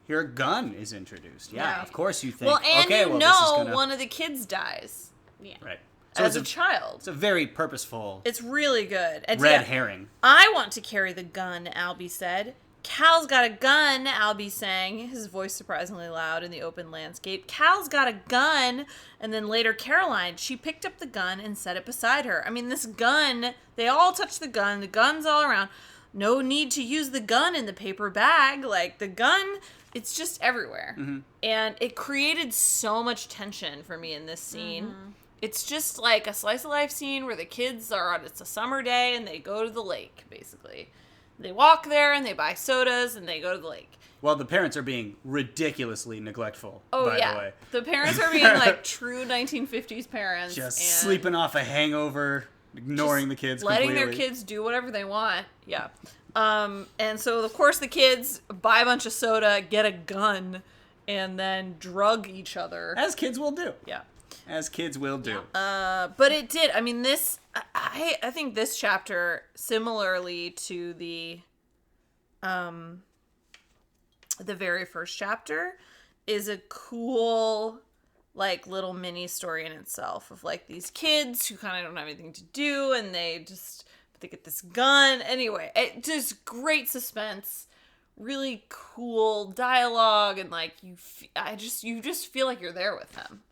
hear a gun is introduced. Yeah, Right. of course you think, Well, and okay, this is gonna... one of the kids dies. Yeah. Right. So as a child. It's a very purposeful It's really good. And red herring. I want to carry the gun, Albie said. Cal's got a gun, Albie sang, his voice surprisingly loud in the open landscape. Cal's got a gun. And then later, Caroline, she picked up the gun and set it beside her. I mean, this gun, they all touch the gun's all around. No need to use the gun in the paper bag. Like, the gun, it's just everywhere. Mm-hmm. And it created so much tension for me in this scene. Mm-hmm. It's just like a slice of life scene where the kids it's a summer day and they go to the lake, basically. They walk there and they buy sodas and they go to the lake. Well, the parents are being ridiculously neglectful, by the way. The parents are being like true 1950s parents. Just sleeping off a hangover, ignoring the kids letting completely. their kids do whatever they want. Yeah. And so, of course, the kids buy a bunch of soda, get a gun, and then drug each other. As kids will do. Yeah. As kids will do. But it did. I mean, I think this chapter, similarly to the very first chapter, is a cool, like, little mini story in itself of, like, these kids who kind of don't have anything to do, and they get this gun. Anyway, it just great suspense, really cool dialogue, and, like, you just feel like you're there with them.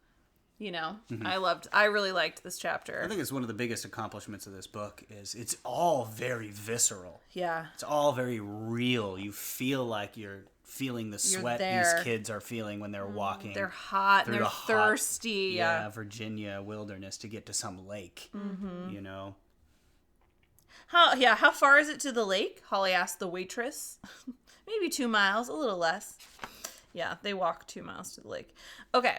Mm-hmm. I really liked this chapter. I think it's one of the biggest accomplishments of this book is it's all very visceral. Yeah. It's all very real. You feel like you're feeling the sweat these kids are feeling when they're walking. They're hot and they're thirsty. Virginia wilderness to get to some lake, How far is it to the lake? Holly asked the waitress. Maybe 2 miles, a little less. Yeah, they walk 2 miles to the lake. Okay.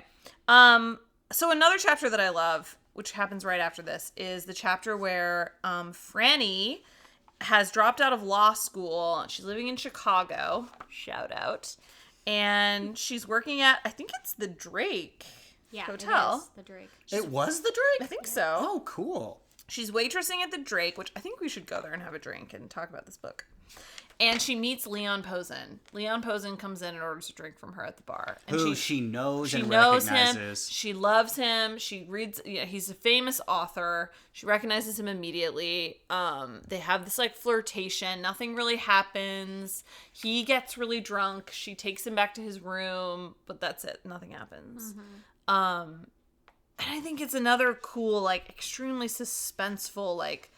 So another chapter that I love, which happens right after this, is the chapter where Franny has dropped out of law school. She's living in Chicago. Shout out. And she's working at, I think it's the Drake Hotel. It is the Drake. It was the Drake? I think so. Oh, cool. She's waitressing at the Drake, which I think we should go there and have a drink and talk about this book. And she meets Leon Posen. Leon Posen comes in and orders a drink from her at the bar. And who she knows and knows recognizes. Him. She loves him. She reads. He's a famous author. She recognizes him immediately. They have this like flirtation. Nothing really happens. He gets really drunk. She takes him back to his room, but that's it. Nothing happens. Mm-hmm. And I think it's another cool, like, extremely suspenseful, like,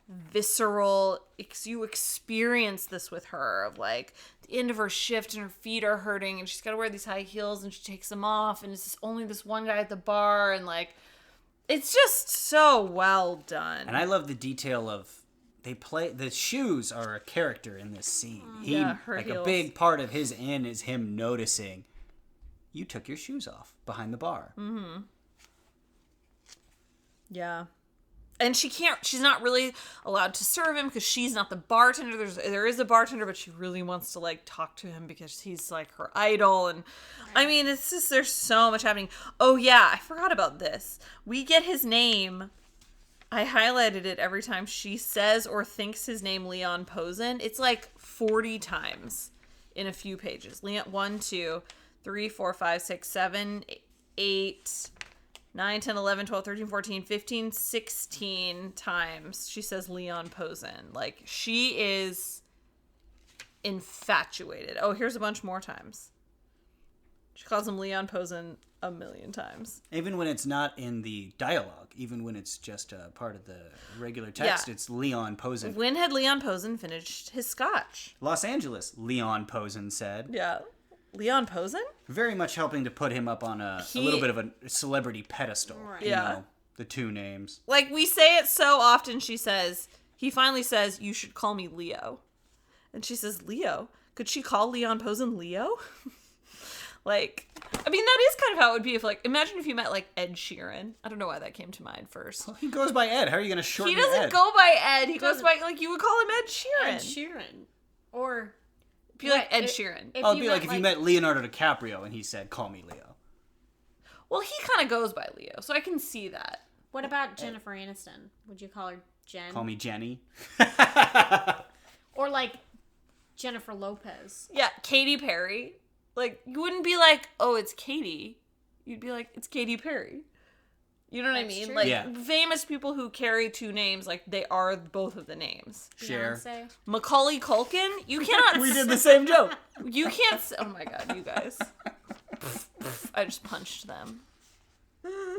visceral, you experience this with her of, like, the end of her shift and her feet are hurting and she's got to wear these high heels and she takes them off and it's just only this one guy at the bar and, like, it's just so well done. And I love the detail of the shoes are a character in this scene. Her heels. A big part of his in is him noticing you took your shoes off behind the bar. Mm-hmm. Yeah. And she's not really allowed to serve him because she's not the bartender. There is a bartender, but she really wants to, like, talk to him because he's, like, her idol. And, I mean, it's just, there's so much happening. Oh, yeah, I forgot about this. We get his name. I highlighted it every time she says or thinks his name Leon Posen. It's, like, 40 times in a few pages. 1, 2, 3, 4, 5, 6, 7, 8... 9, 10, 11, 12, 13, 14, 15, 16 times she says Leon Posen. Like, she is infatuated. Oh, here's a bunch more times. She calls him Leon Posen a million times. Even when it's not in the dialogue, even when it's just a part of the regular text, It's Leon Posen. When had Leon Posen finished his scotch? Los Angeles, Leon Posen said. Yeah. Leon Posen? Very much helping to put him up on a little bit of a celebrity pedestal. Right. Yeah. The two names. Like, we say it so often, he finally says, you should call me Leo. And she says, Leo? Could she call Leon Posen Leo? Like, I mean, that is kind of how it would be if, like, imagine if you met, like, Ed Sheeran. I don't know why that came to mind first. Well, he goes by Ed. How are you going to shorten He doesn't Ed? go by Ed. He goes by, like, you would call him Ed Sheeran. Ed Sheeran. Or... Be like Ed Sheeran. Oh, it'd be like if you met Leonardo DiCaprio and he said, call me Leo. Well, he kind of goes by Leo, so I can see that. What about Jennifer Aniston? Would you call her Jen? Call me Jenny. Or like Jennifer Lopez. Yeah, Katy Perry. Like, you wouldn't be like, oh, it's Katy. You'd be like, it's Katy Perry. You know what I mean? true. Like, Yeah. famous people who carry two names, like, they are both of the names. Cher. Beyonce. Macaulay Culkin? You cannot... We did the same joke. You can't... Oh my god, you guys. I just punched them.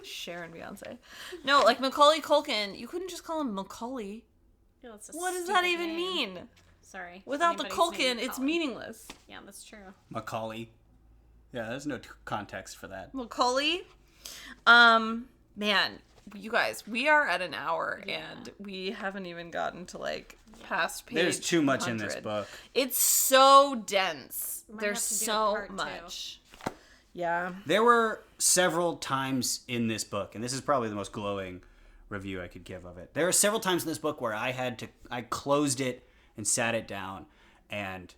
Cher and Beyonce. No, like, Macaulay Culkin, you couldn't just call him Macaulay. Yeah, that's a What does stupid that even name. mean? Sorry. Without the Anybody's name Culkin, it's Macaulay. meaningless. Yeah, that's true. Macaulay. Yeah, there's no context for that. Macaulay. Man, you guys, we are at an hour and we haven't even gotten to like past page. There's too much in 100. this book. It's so dense. Might There's have to do a so part two. much. Yeah. There were several times in this book, and this is probably the most glowing review I could give of it. There are several times in this book where I closed it and sat it down and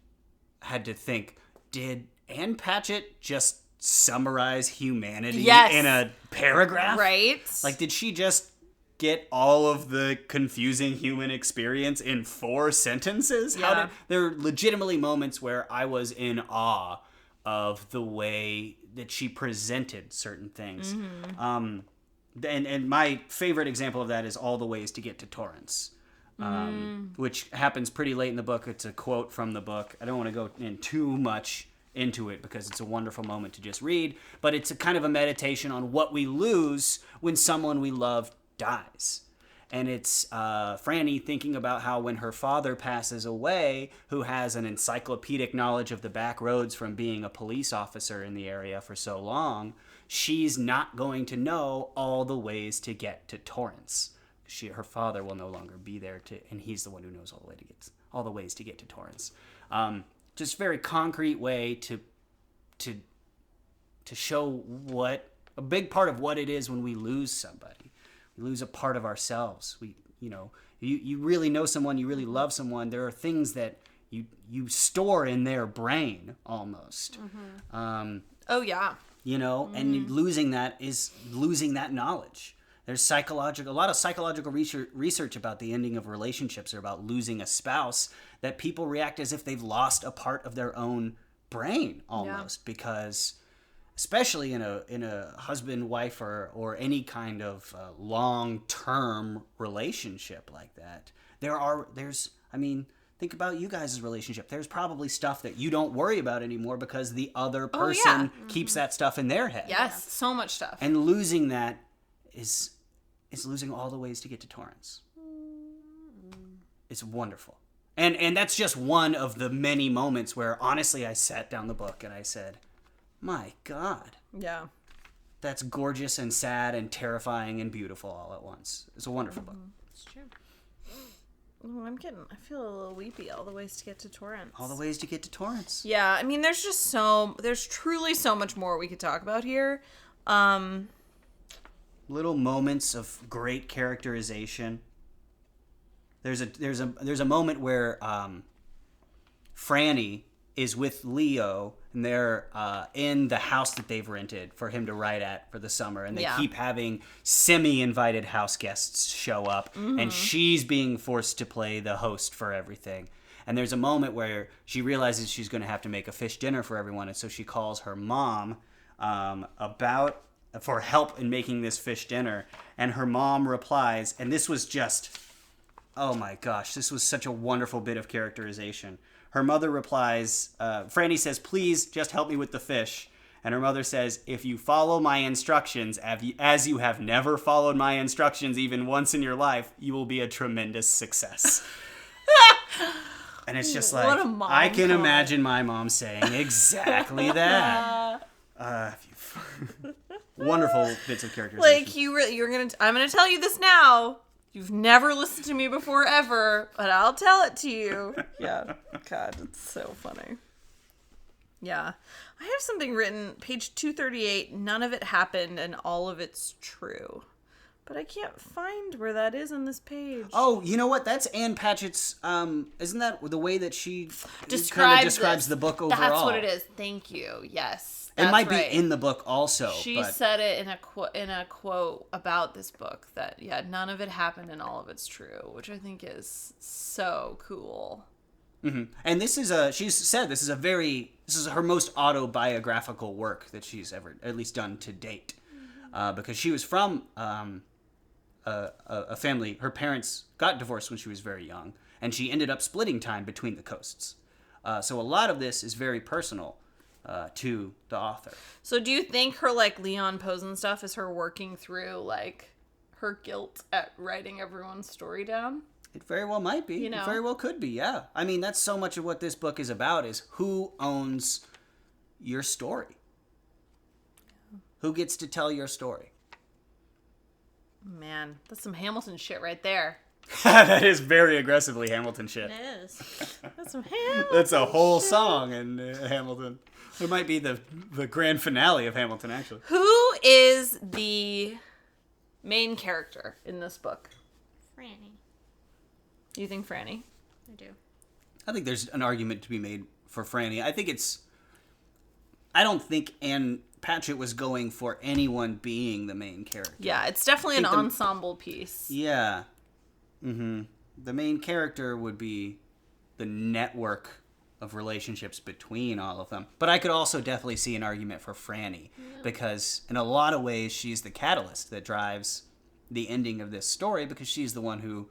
had to think, did Ann Patchett just summarize humanity Yes. in a paragraph? Right? Like, did she just get all of the confusing human experience in 4 sentences? Yeah. There are legitimately moments where I was in awe of the way that she presented certain things. And my favorite example of that is All the Ways to Get to Torrance, which happens pretty late in the book. It's a quote from the book. I don't want to go in too much into it because it's a wonderful moment to just read, but it's a kind of a meditation on what we lose when someone we love dies. And it's Franny thinking about how when her father passes away, who has an encyclopedic knowledge of the back roads from being a police officer in the area for so long, she's not going to know all the ways to get to Torrance. Her father will no longer be there, and he's the one who knows all the ways to get to Torrance. Just very concrete way to show what a big part of what it is when we lose somebody. We lose a part of ourselves. You really know someone, you really love someone. There are things that you store in their brain almost. Oh, yeah. And losing that is losing that knowledge. There's a lot of psychological research about the ending of relationships or about losing a spouse, that people react as if they've lost a part of their own brain almost, because especially in a husband, wife, or any kind of long-term relationship like that, think about you guys' relationship. There's probably stuff that you don't worry about anymore because the other person keeps that stuff in their head. Yes, so much stuff. And losing that is losing all the ways to get to Torrance. It's wonderful. And that's just one of the many moments where, honestly, I sat down the book and I said, my God. Yeah. That's gorgeous and sad and terrifying and beautiful all at once. It's a wonderful book. It's true. Oh, I feel a little weepy. All the ways to get to Torrance. All the ways to get to Torrance. Yeah, I mean, there's truly so much more we could talk about here. Little moments of great characterization. There's a moment where Franny is with Leo, and they're in the house that they've rented for him to write at for the summer, and they keep having semi-invited house guests show up, and she's being forced to play the host for everything. And there's a moment where she realizes she's going to have to make a fish dinner for everyone, and so she calls her mom for help in making this fish dinner, and her mom replies, and this was just, oh my gosh, this was such a wonderful bit of characterization. Her mother replies, Franny says, please just help me with the fish. And her mother says, if you follow my instructions as you have never followed my instructions even once in your life, you will be a tremendous success. And it's just like, What a mom I can comment. imagine my mom saying exactly that. Wonderful bits of characterization. Like, I'm gonna tell you this now. You've never listened to me before ever, but I'll tell it to you. Yeah. God, it's so funny. Yeah. I have something written, page 238, none of it happened and all of it's true. But I can't find where that is on this page. Oh, you know what? That's Ann Patchett's, isn't that the way that she kind of describes the book overall? That's what it is. Thank you. Yes. It might be in the book also. She said it in a quote about this book that, none of it happened and all of it's true, which I think is so cool. Mm-hmm. And she's said this is her most autobiographical work that she's ever at least done to date. Because she was from a family, her parents got divorced when she was very young, and she ended up splitting time between the coasts. So a lot of this is very personal to the author. So do you think her, like, Leon Posen stuff is her working through, like, her guilt at writing everyone's story down? It very well might be. It very well could be, yeah. I mean, that's so much of what this book is about, is who owns your story. Who gets to tell your story? Man, that's some Hamilton shit right there. That is very aggressively Hamilton shit. It is. That's some Hamilton That's a whole song in Hamilton. It might be the grand finale of Hamilton, actually. Who is the main character in this book? Franny. You think Franny? I do. I think there's an argument to be made for Franny. I don't think Ann Patchett was going for anyone being the main character. Yeah, it's definitely an ensemble piece. Yeah. Mm-hmm. The main character would be the network of relationships between all of them. But I could also definitely see an argument for Franny, because in a lot of ways she's the catalyst that drives the ending of this story, because she's the one who,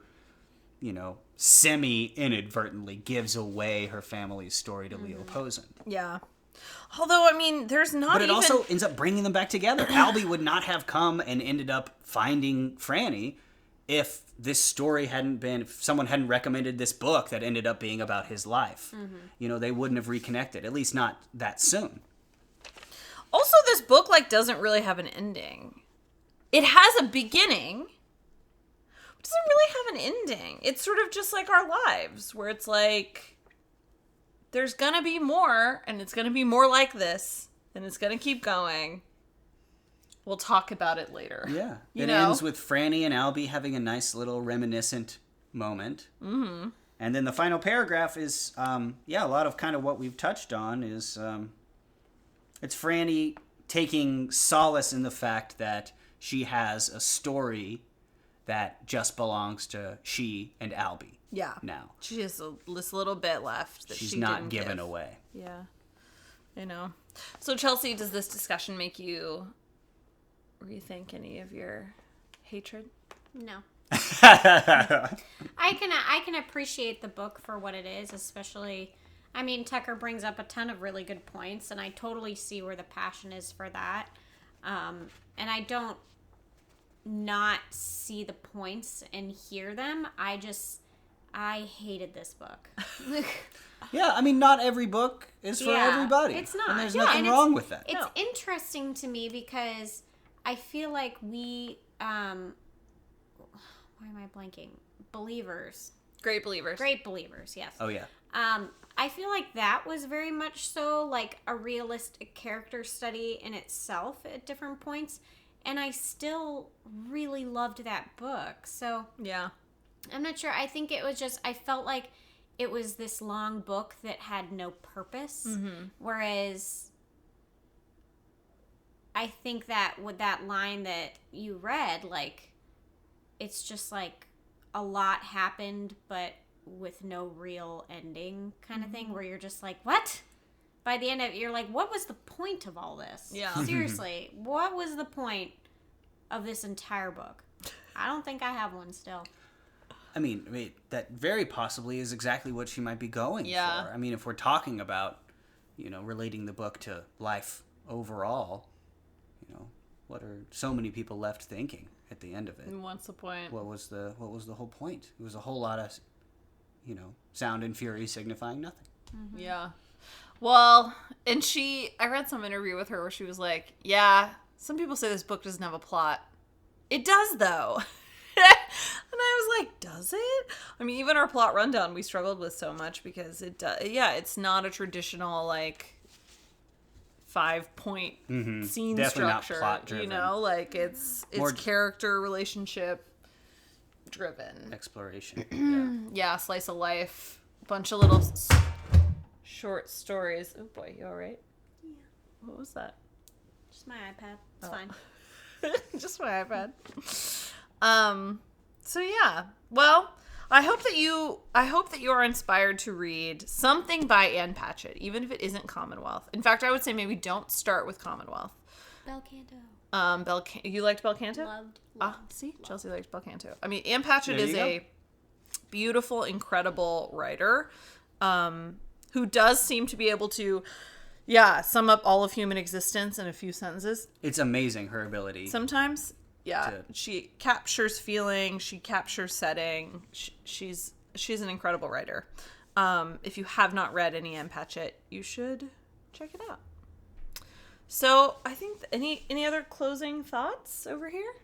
semi-inadvertently gives away her family's story to Leo Posen. Yeah. Although, I mean, there's not But it also ends up bringing them back together. Albie would not have come and ended up finding Franny if this story if someone hadn't recommended this book that ended up being about his life. Mm-hmm. They wouldn't have reconnected, at least not that soon. Also, this book, doesn't really have an ending. It has a beginning, but doesn't really have an ending. It's sort of just like our lives, where it's like, there's gonna be more, and it's gonna be more like this, and it's gonna keep going. We'll talk about it later. Yeah. It ends with Franny and Albie having a nice little reminiscent moment. Mm-hmm. And then the final paragraph is, a lot of kind of what we've touched on is, it's Franny taking solace in the fact that she has a story that just belongs to she and Albie. Yeah. Now. She has this little bit left that she's not given away. Yeah. I know. So, Chelsea, does this discussion make you rethink any of your hatred? No. I can appreciate the book for what it is, especially, I mean, Tucker brings up a ton of really good points, and I totally see where the passion is for that. And I don't not see the points and hear them. I hated this book. Yeah, I mean, not every book is for everybody. It's not. And there's nothing wrong with that. It's interesting to me because I feel like we, why am I blanking? Believers. Great Believers. Great Believers, yes. Oh, yeah. I feel like that was very much so like a realistic character study in itself at different points. And I still really loved that book. So, yeah. I'm not sure. I think it was just, I felt like it was this long book that had no purpose. Mm-hmm. Whereas I think that with that line that you read, it's just like a lot happened, but with no real ending kind of thing, where you're just like, what? By the end of it, you're like, what was the point of all this? Yeah. Seriously, what was the point of this entire book? I don't think I have one still. I mean, that very possibly is exactly what she might be going for. I mean, if we're talking about, relating the book to life overall, what are so many people left thinking at the end of it? And what's the point? What was the whole point? It was a whole lot of, sound and fury signifying nothing. Mm-hmm. Yeah. Well, and I read some interview with her where she was like, yeah, some people say this book doesn't have a plot. It does, though. And I was like, does it? I mean, even our plot rundown we struggled with so much because it does. Yeah, it's not a traditional, 5-point scene Definitely not structure. plot-driven. You know, like it's More character relationship driven. Exploration. Yeah, slice of life, bunch of little short stories. Oh boy, you all right? Yeah. What was that? Just my iPad. It's fine. Just my iPad. So yeah. Well, I hope that you are inspired to read something by Ann Patchett, even if it isn't Commonwealth. In fact, I would say maybe don't start with Commonwealth. Bel Canto. You liked Bel Canto? Loved. See, Chelsea liked Bel Canto. I mean, Ann Patchett There is you go. a beautiful, writer, who does seem to be able to, sum up all of human existence in a few sentences. It's amazing, her ability. Sometimes, she captures feeling, she captures setting. She's an incredible writer. If you have not read any Ann Patchett, you should check it out. So I think any other closing thoughts over here?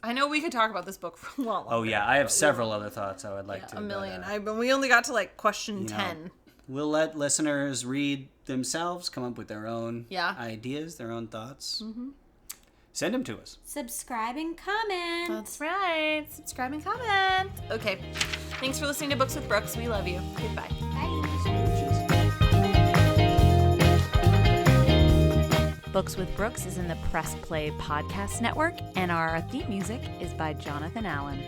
I know we could talk about this book for a lot longer. Oh yeah, I have several other thoughts I would like to. A million. But, We only got to like question 10. We'll let listeners read themselves, come up with their own Yeah. ideas, their own thoughts. Mm-hmm. Send them to us. Subscribe and comment. That's right. Subscribe and comment. Okay. Thanks for listening to Books with Brookes. We love you. Goodbye. Bye. Books with Brookes is in the Press Play Podcast Network, and our theme music is by Jonathan Allen.